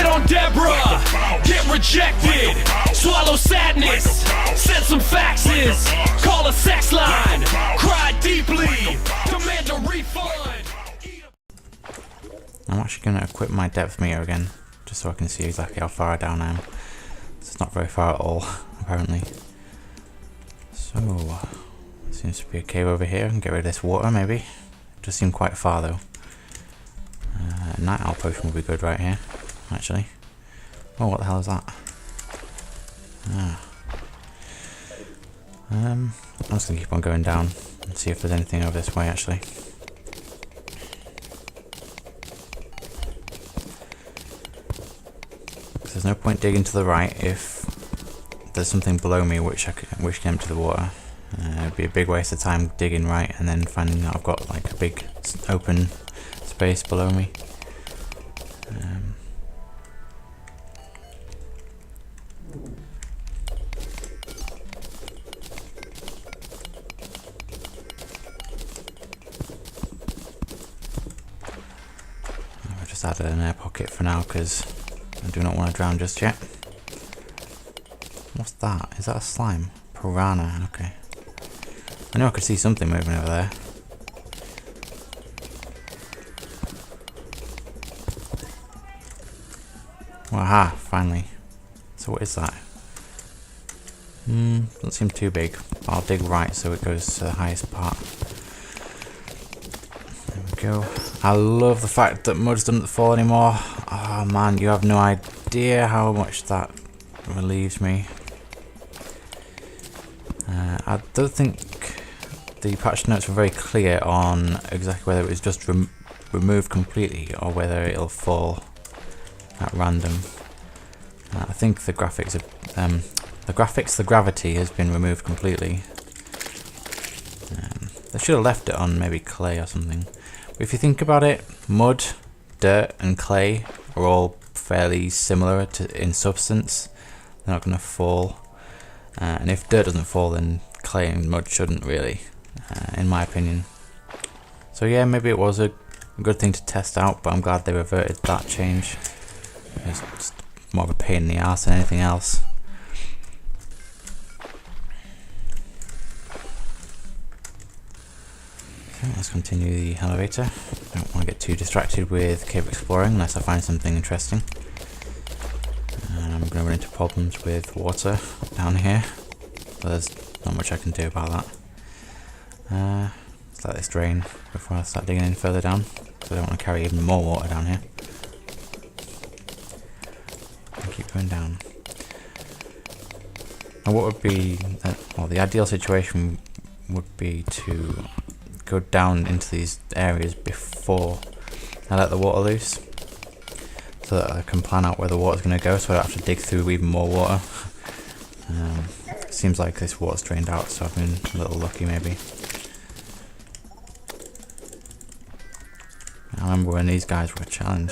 on Deborah, get rejected, swallow sadness, send some faxes, call a sex line, cry deeply, demand a refund. I'm actually going to equip my depth meter again, just so I can see exactly how far down I am. It's not very far at all, apparently. So, seems to be a cave over here. I can get rid of this water, maybe. It does seem quite far, though. Night owl potion would be good right here, actually. Oh, what the hell is that? Ah. I'm just going to keep on going down and see if there's anything over this way, actually. There's no point digging to the right if there's something below me which can empty the water. It'd be a big waste of time digging right and then finding out I've got like a big open space below me. I've just added an air pocket for now because I do not want to drown just yet. What's that? Is that a slime? Piranha, okay. I know I could see something moving over there. Aha, finally. So what is that? Doesn't seem too big. I'll dig right so it goes to the highest part. There we go. I love the fact that mud doesn't fall anymore. Oh man, you have no idea how much that relieves me. I don't think the patch notes were very clear on exactly whether it was just removed completely or whether it'll fall at random. I think the the gravity has been removed completely. They should have left it on maybe clay or something. But if you think about it, mud, dirt and clay are all fairly similar in substance. They're not going to fall. And if dirt doesn't fall, then clay and mud shouldn't really, in my opinion. So yeah, maybe it was a good thing to test out, but I'm glad they reverted that change. It's just more of a pain in the ass than anything else. Okay, let's continue the Hellevator. Don't want to get too distracted with cave exploring unless I find something interesting. And I'm going to run into problems with water down here, but there's not much I can do about that. Let's let this drain before I start digging in further down, so I don't want to carry even more water down here. And keep going down. Now what would be, well, the ideal situation would be to go down into these areas before I let the water loose, so that I can plan out where the water's going to go, so I don't have to dig through even more water. Seems like this water's drained out, so I've been a little lucky maybe. I remember when these guys were a challenge.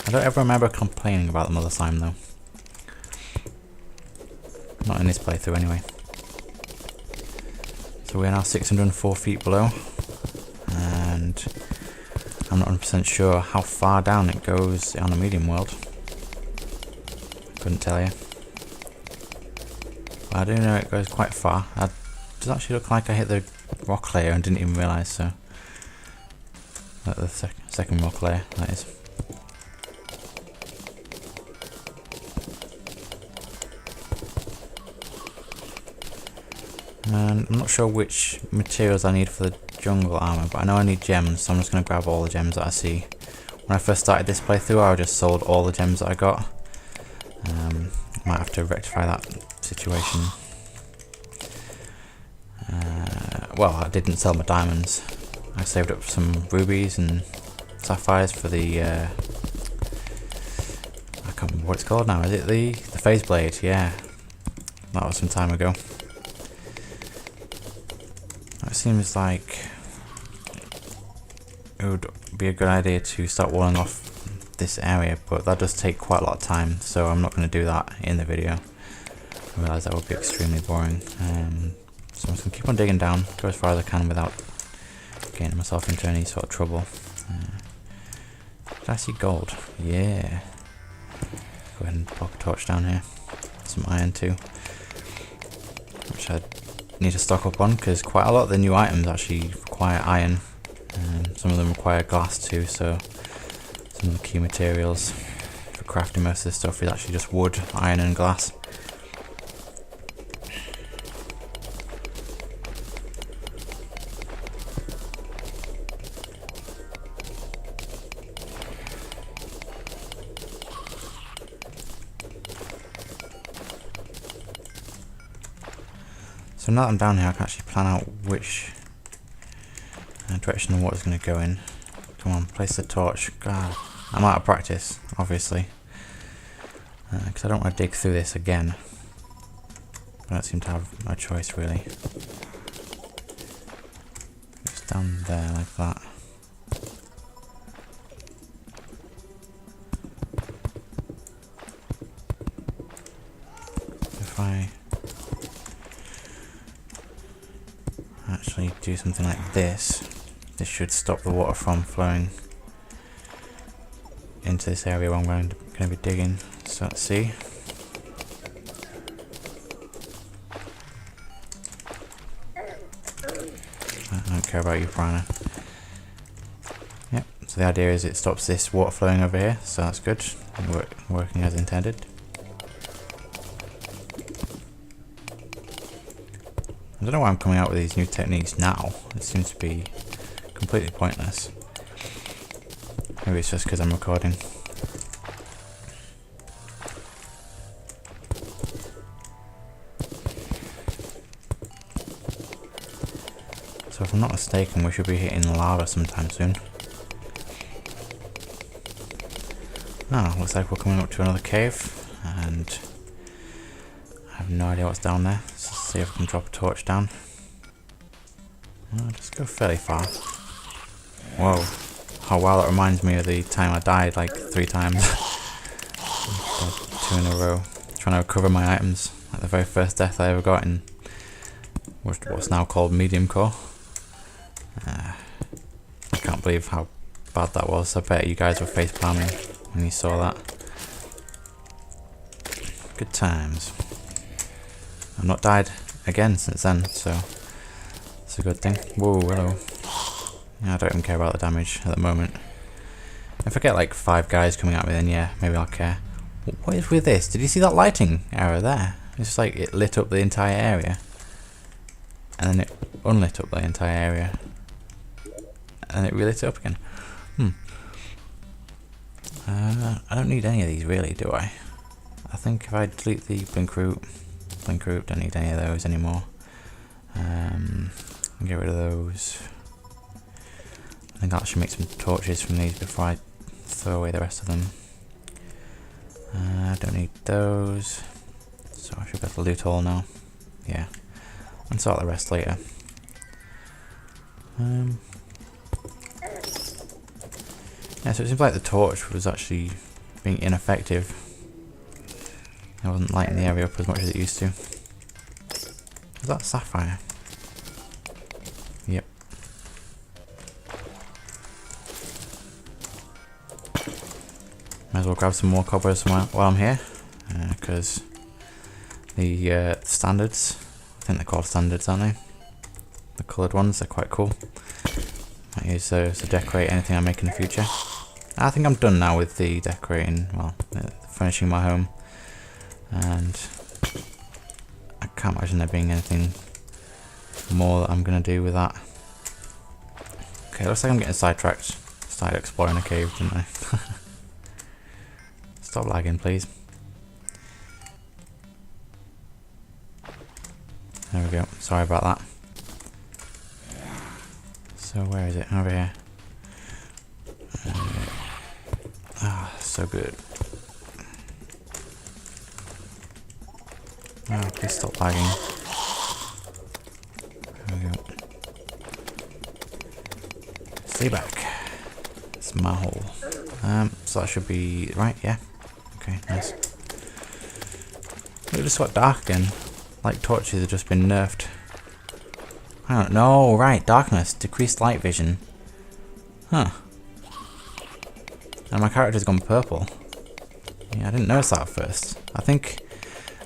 I don't ever remember complaining about the mother slime though. Not in this playthrough anyway. So we're now 604 feet below, and I'm not 100% sure how far down it goes on the medium world. Couldn't tell you. But I do know it goes quite far. It does actually look like I hit the rock layer and didn't even realise, so. The second rock layer, that is. And I'm not sure which materials I need for the jungle armor, but I know I need gems, so I'm just going to grab all the gems that I see. When I first started this playthrough, I just sold all the gems that I got. Might have to rectify that situation. Well, I didn't sell my diamonds. I saved up some rubies and sapphires for the I can't remember what it's called now. Is it the phase blade? Yeah, that was some time ago. It seems like it would be a good idea to start walling off this area, but that does take quite a lot of time, so I'm not going to do that in the video. I realise that would be extremely boring. So I'm just going to keep on digging down, go as far as I can without getting myself into any sort of trouble. Did I see gold? Yeah. Go ahead and pop a torch down here. Some iron too. Which I need to stock up on because quite a lot of the new items actually require iron. Some of them require glass too, so some of the key materials for crafting most of this stuff is actually just wood, iron and glass. So now that I'm down here, I can actually plan out which direction the water's going to go in. Come on, place the torch. God, I'm out of practice, obviously. Because I don't want to dig through this again. I don't seem to have a choice, really. Just down there, like that. If I actually do something like this, this should stop the water from flowing into this area where I'm going to be digging. So let's see. I don't care about you, piranha. Yep, so the idea is it stops this water flowing over here, so that's good. Working as intended. I don't know why I'm coming out with these new techniques now. It seems to be completely pointless. Maybe it's just because I'm recording. So if I'm not mistaken, we should be hitting lava sometime soon. Ah, looks like we're coming up to another cave, and I have no idea what's down there. Let's see if I can drop a torch down. I'll just go fairly far. Whoa. Oh wow, that reminds me of the time I died like 3 times. 2 in a row. Trying to recover my items. Like the very first death I ever got in what's now called medium core. I can't believe how bad that was. I bet you guys were face palming when you saw that. Good times. I've not died again since then, so it's a good thing. Whoa, hello. Yeah, I don't even care about the damage at the moment. If I get like 5 guys coming at me, then yeah, maybe I'll care. What is with this? Did you see that lighting arrow there? It's just like it lit up the entire area. And then it unlit up the entire area. And it relit it up again. I don't need any of these really, do I? I think if I delete the blink root, don't need any of those anymore. Get rid of those. I think I should make some torches from these before I throw away the rest of them. I don't need those, so I should be able to loot all now. Yeah, and sort the rest later. Yeah, so it seems like the torch was actually being ineffective. I wasn't lighting the area up as much as it used to. Is that sapphire? Yep. Might as well grab some more cobwebs while I'm here, because the standards, I think they're called standards, aren't they? The coloured ones, they're quite cool. Might use those to decorate anything I make in the future. I think I'm done now with the decorating, well, furnishing my home. And I can't imagine there being anything more that I'm going to do with that. Okay, looks like I'm getting sidetracked. Started exploring a cave, didn't I? Stop lagging, please. There we go. Sorry about that. So where is it? Over here. So good. Oh, please stop lagging. There we go. Stay back. It's my hole. So that should be right, yeah. Okay, nice. Look, it just got dark again. Like torches have just been nerfed. I don't know, right, darkness, decreased light vision. Huh. And my character's gone purple. Yeah, I didn't notice that at first. I think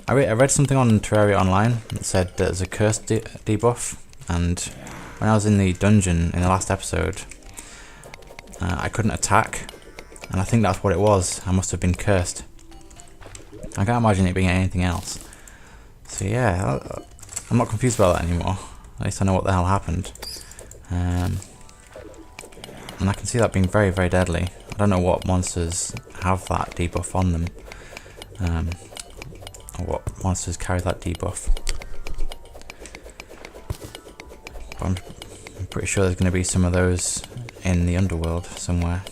I read something on Terraria Online that said there's a curse debuff, and when I was in the dungeon in the last episode, I couldn't attack, and I think that's what it was. I must have been cursed. I can't imagine it being anything else. So yeah, I'm not confused about that anymore. At least I know what the hell happened. And I can see that being very, very deadly. I don't know what monsters have that debuff on them. Or what monsters carry that debuff. But I'm pretty sure there's going to be some of those in the underworld somewhere.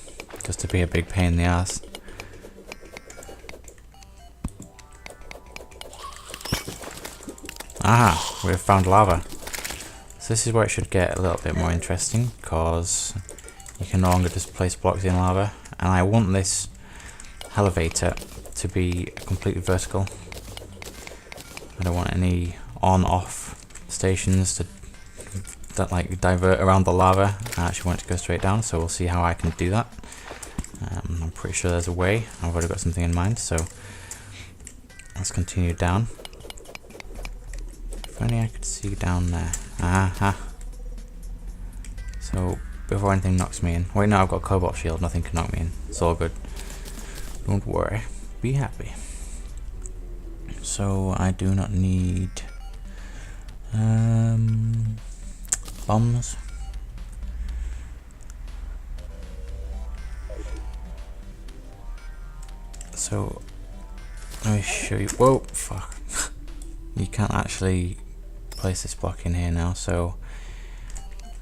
Just to be a big pain in the ass. Aha! We've found lava. So this is where it should get a little bit more interesting, because you can no longer just place blocks in lava, and I want this Hellevator to be completely vertical. I don't want any on-off stations that like divert around the lava. I actually want it to go straight down, so we'll see how I can do that. I'm pretty sure there's a way. I've already got something in mind, so let's continue down. If only I could see down there. Aha. So, before anything knocks me in. Wait, no, I've got a cobalt shield. Nothing can knock me in. It's all good. Don't worry. Be happy. So, I do not need bombs. So, let me show you. Whoa, fuck. You can't actually place this block in here now, so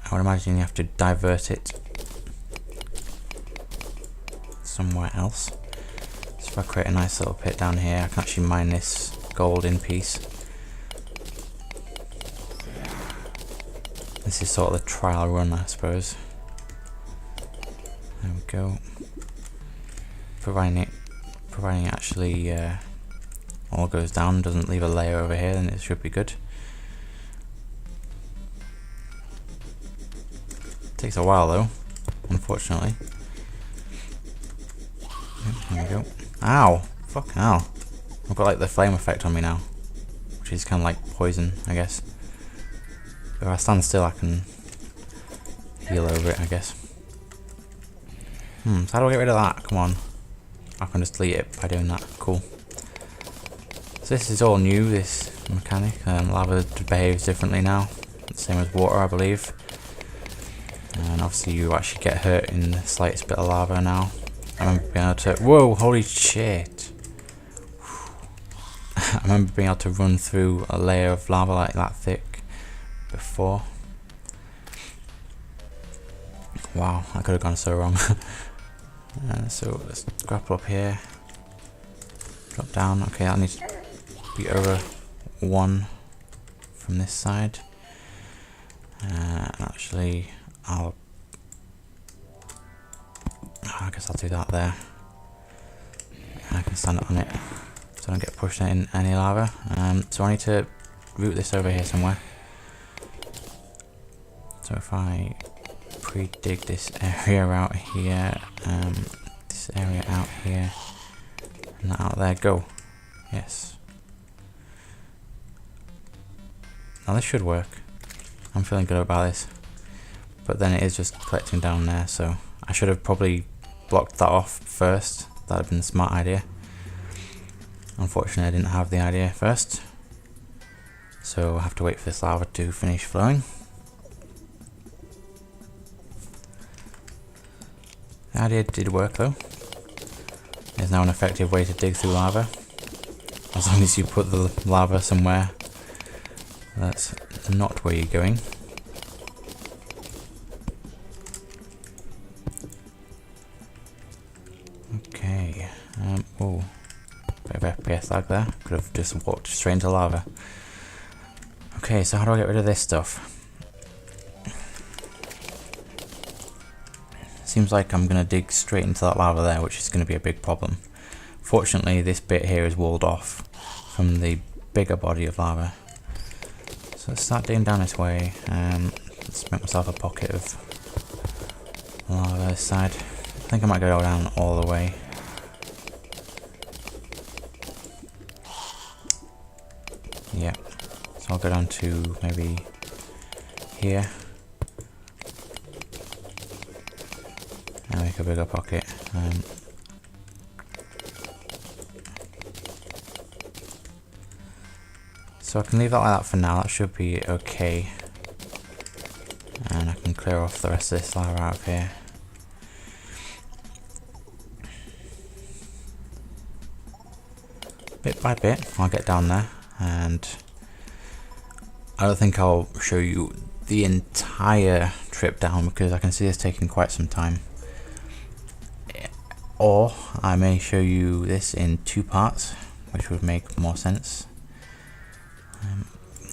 I would imagine you have to divert it somewhere else. So if I create a nice little pit down here, I can actually mine this gold in piece. This is sort of the trial run, I suppose. There we go. Providing it actually all goes down, doesn't leave a layer over here, then it should be good. Takes a while though, unfortunately. There we go. Ow! Fucking hell. I've got like the flame effect on me now, which is kind of like poison, I guess. If I stand still, I can heal over it, I guess. So how do I get rid of that? Come on. I can just delete it by doing that. Cool. So this is all new, this mechanic. Lava behaves differently now. Same as water, I believe. And obviously you actually get hurt in the slightest bit of lava now. I remember being able to... Whoa, holy shit. I remember being able to run through a layer of lava like that thick before. Wow, that could have gone so wrong. So let's grapple up here. Drop down. Okay, that needs to be over 1 from this side. Actually, I guess I'll do that there. I can stand on it so I don't get pushed in any lava. So I need to route this over here somewhere. So if I pre-dig this area out here, this area out here, and that out there, go. Yes. Now this should work. I'm feeling good about this. But then it is just collecting down there, so I should have probably blocked that off first. That would have been a smart idea. Unfortunately, I didn't have the idea first. So I have to wait for this lava to finish flowing. The idea did work though. There's now an effective way to dig through lava. As long as you put the lava somewhere that's not where you're going. Okay. Oh, bit of FPS lag there. Could have just walked straight into lava. Okay, so how do I get rid of this stuff? Seems like I'm going to dig straight into that lava there, which is going to be a big problem. Fortunately, this bit here is walled off from the bigger body of lava. So let's start digging down this way. Let's make myself a pocket of lava this side. I think I might go down all the way. Yeah, so I'll go down to maybe here and make a bigger pocket. So I can leave that like that for now, that should be okay. And I can clear off the rest of this lava out of here. Bit by bit, I'll get down there, and I don't think I'll show you the entire trip down because I can see this taking quite some time. Or I may show you this in 2 parts, which would make more sense.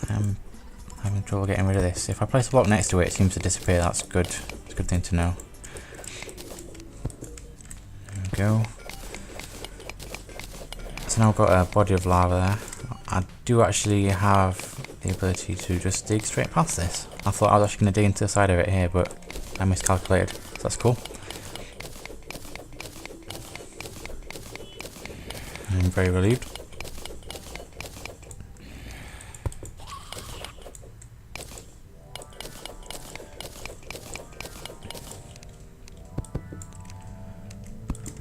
I'm having trouble getting rid of this. If I place a block next to it, it seems to disappear. That's good. It's a good thing to know. There we go. So now I've got a body of lava there. I do actually have the ability to just dig straight past this. I thought I was actually going to dig into the side of it here, but I miscalculated. So that's cool. I'm very relieved.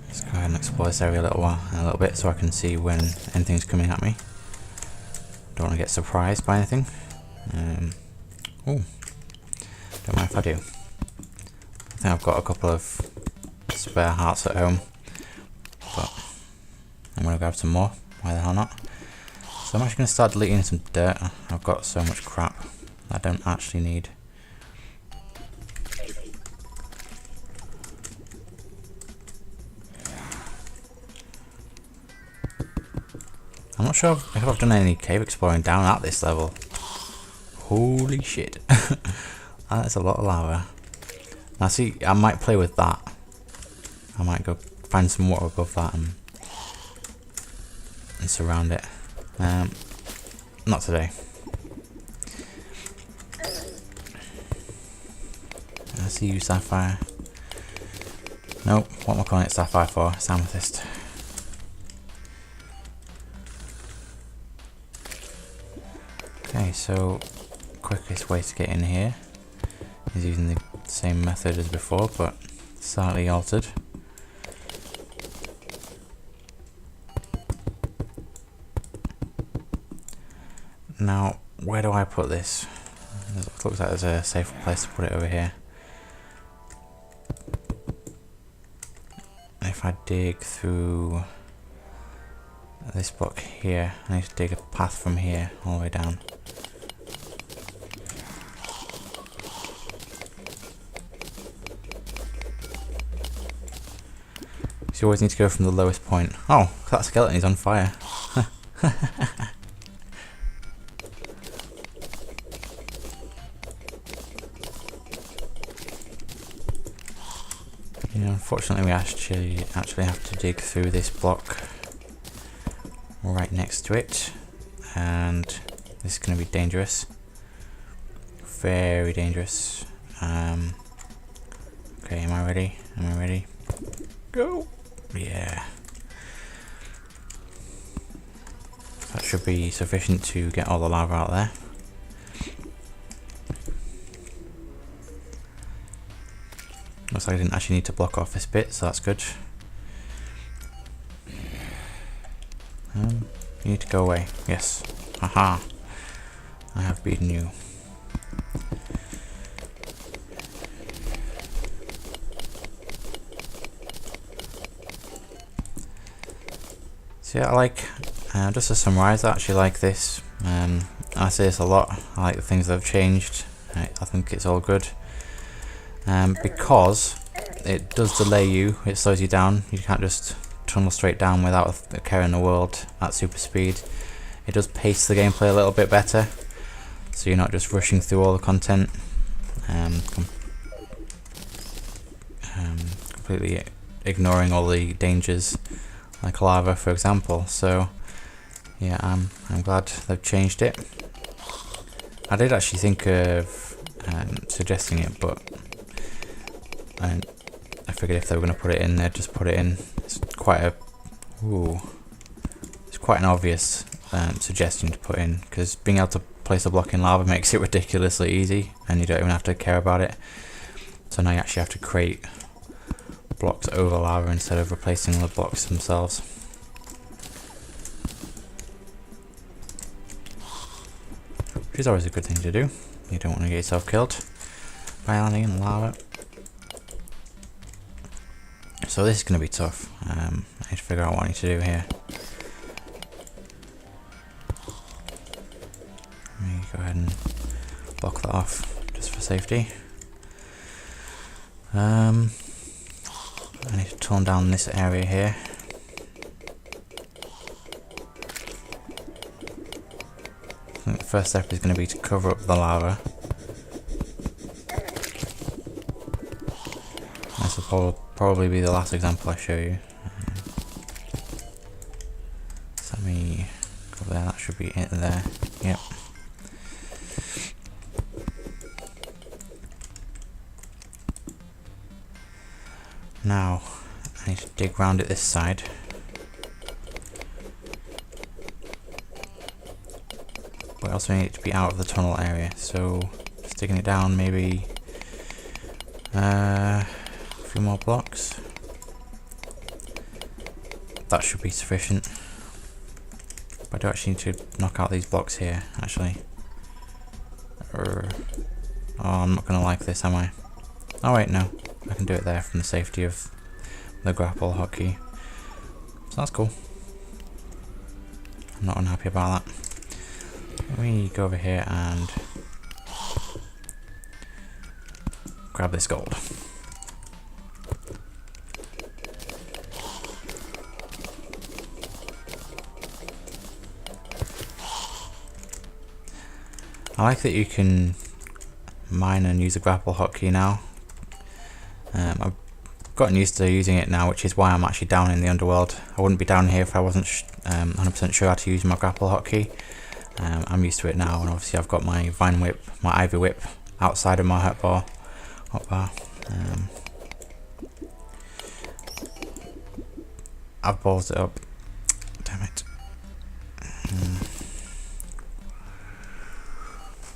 Let's go ahead and explore this area a little bit so I can see when anything's coming at me. Don't want to get surprised by anything. Oh, don't mind if I do. I think I've got a couple of spare hearts at home, but I'm going to grab some more. Why the hell not? So I'm actually going to start deleting some dirt. I've got so much crap I don't actually need. I'm not sure if I've done any cave exploring down at this level. Holy shit. That's a lot of lava. Now see, I might play with that. I might go find some water above that and surround it. Not today. I see you, Sapphire. Nope, what am I calling it Sapphire for? It's Amethyst. Okay, so quickest way to get in here is using the same method as before, but slightly altered. Now, where do I put this? It looks like there's a safer place to put it over here. If I dig through this block here, I need to dig a path from here all the way down. So you always need to go from the lowest point. Oh, that skeleton is on fire. Unfortunately we actually have to dig through this block right next to it, and this is going to be dangerous. Very dangerous. Okay, am I ready? Am I ready? Go! Yeah. That should be sufficient to get all the lava out there. Looks like I didn't actually need to block off this bit, so that's good. You need to go away. Yes. Haha. I have beaten you. So yeah, I like, just to summarise, I actually like this. I say this a lot, I like the things that have changed. I think it's all good. Because it does delay you, it slows you down. You can't just tunnel straight down without a care in the world at super speed. It does pace the gameplay a little bit better, so you're not just rushing through all the content, completely ignoring all the dangers, like lava for example. So yeah, I'm glad they've changed it. I did actually think of suggesting it, but I I figured if they were going to put it in, they'd just put it in. It's quite a, it's quite an obvious suggestion to put in, because being able to place a block in lava makes it ridiculously easy, and you don't even have to care about it. So now you actually have to create blocks over lava instead of replacing the blocks themselves. Which is always a good thing to do. You don't want to get yourself killed by landing in lava. So this is going to be tough. I need to figure out what I need to do here. Let me go ahead and block that off just for safety. I need to tone down this area here. I think the first step is going to be to cover up the lava. This will probably be the last example I show you. So let me go there, that should be it there. Yep. Now, I need to dig round it this side. But I also need it to be out of the tunnel area, so just digging it down, maybe a few more blocks. That should be sufficient. But I do actually need to knock out these blocks here, actually. Oh, I'm not going to like this, am I? Oh wait, no. I can do it there from the safety of the grapple hotkey. So that's cool. I'm not unhappy about that. Let me go over here and grab this gold. I like that you can mine and use a grapple hotkey now. I've gotten used to using it now, which is why I'm actually down in the underworld. I wouldn't be down here if I wasn't 100% sure how to use my grapple hotkey. I'm used to it now, and obviously I've got my vine whip, my ivy whip outside of my hotbar. I've ballsed it up. Damn it.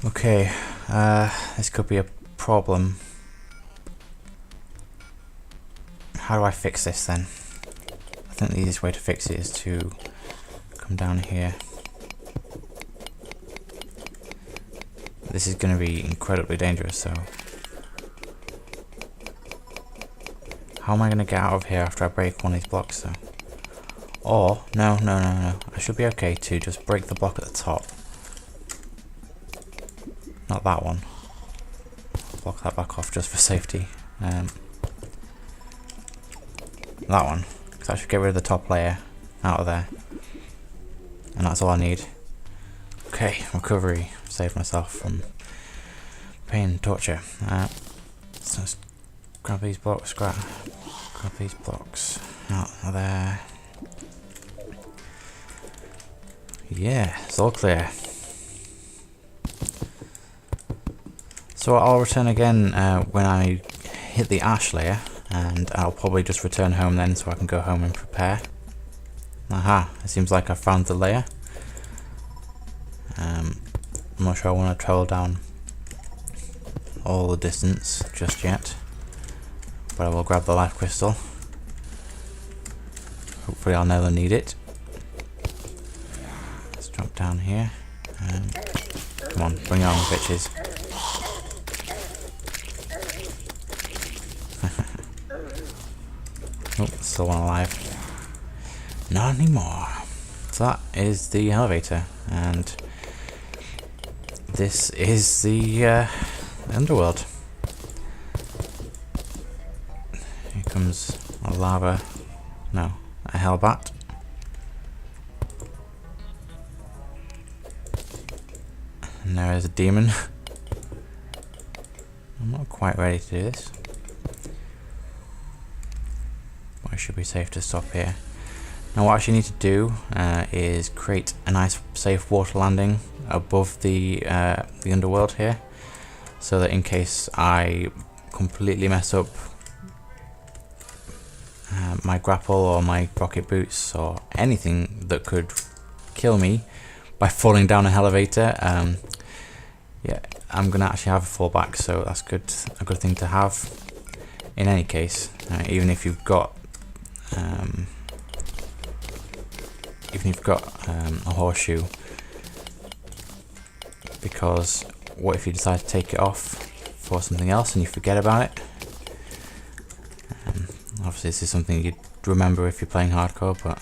Okay, this could be a problem. How do I fix this then? I think the easiest way to fix it is to come down here. This is going to be incredibly dangerous, so how am I going to get out of here after I break one of these blocks though? Or, no, I should be okay to just break the block at the top. Not that one. Block that back off just for safety. That one, because I should get rid of the top layer out of there, and that's all I need. Okay, recovery. Saved myself from pain and torture. So let's grab these blocks, grab these blocks out of there. Yeah, it's all clear. So I'll return again when I hit the ash layer, and I'll probably just return home then so I can go home and prepare. Aha, it seems like I found the layer. I'm not sure I want to travel down all the distance just yet, but I will grab the life crystal. Hopefully I'll never need it. Let's drop down here. Come on, bring it on, bitches. Oh, still one alive. Not anymore. So that is the Hellevator, and this is the underworld. Here comes a lava, no, a hellbat. And there is a demon. I'm not quite ready to do this. But I should be safe to stop here. Now what I actually need to do is create a nice safe water landing above the underworld here, so that in case I completely mess up my grapple or my rocket boots or anything that could kill me by falling down a Hellevator, yeah, I'm gonna actually have a fallback, so that's a good thing to have in any case, even if you've got a horseshoe, because what if you decide to take it off for something else and you forget about it? Obviously this is something you'd remember if you're playing hardcore, but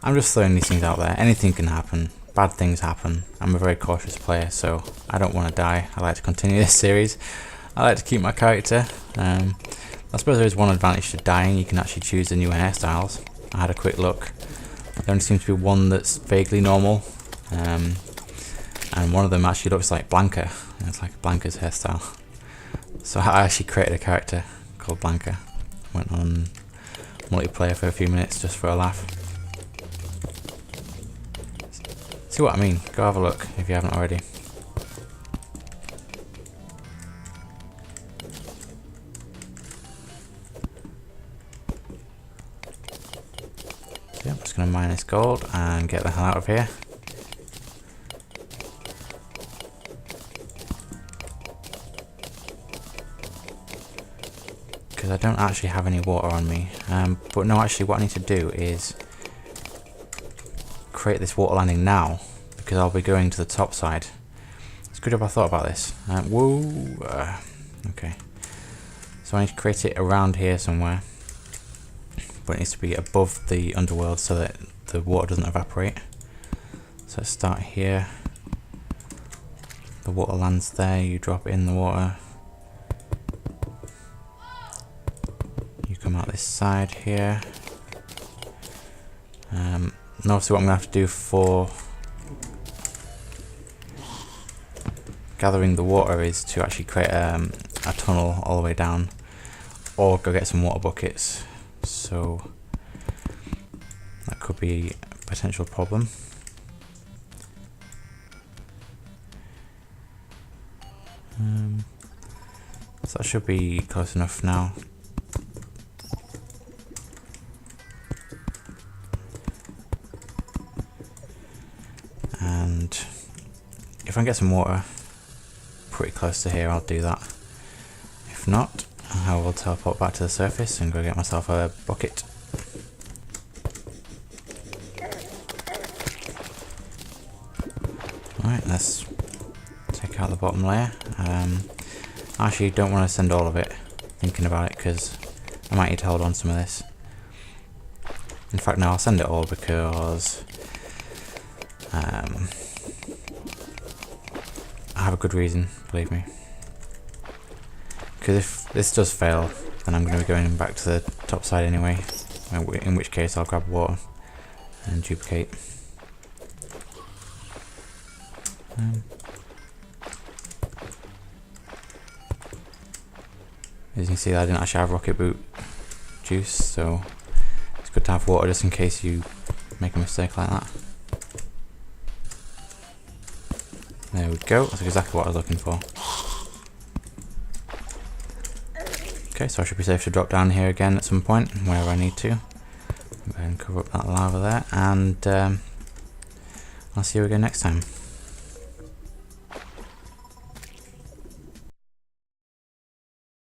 I'm just throwing these things out there. Anything can happen, bad things happen. I'm a very cautious player, so I don't want to die. I like to continue this series. I like to keep my character. I suppose there is one advantage to dying: you can actually choose the newer hairstyles. I had a quick look. There only seems to be one that's vaguely normal, and one of them actually looks like Blanca. It's like Blanca's hairstyle. So I actually created a character called Blanca. Went on multiplayer for a few minutes just for a laugh. See what I mean? Go have a look if you haven't already. So yeah, I'm just going to mine this gold and get the hell out of here. Because I don't actually have any water on me. But no, actually what I need to do is create this water landing now, because I'll be going to the top side. It's a good job I thought about this. Okay. So I need to create it around here somewhere, but it needs to be above the underworld so that the water doesn't evaporate. So let's start here. The water lands there, you drop it in the water. You come out this side here. And obviously what I'm going to have to do for gathering the water is to actually create a tunnel all the way down, or go get some water buckets. So that could be a potential problem. So that should be close enough now. And if I can get some water pretty close to here, I'll do that. If not, I will teleport back to the surface and go get myself a bucket. Alright, let's take out the bottom layer. I actually don't want to send all of it, thinking about it, because I might need to hold on some of this. In fact, no, I'll send it all because I have a good reason, believe me. Because if this does fail, then I'm going to be going back to the top side anyway, in which case I'll grab water and duplicate. As you can see, I didn't actually have rocket boot juice, so it's good to have water just in case you make a mistake like that. There we go, that's exactly what I was looking for. Okay, so I should be safe to drop down here again at some point, wherever I need to. Go ahead and cover up that lava there, and I'll see you again next time.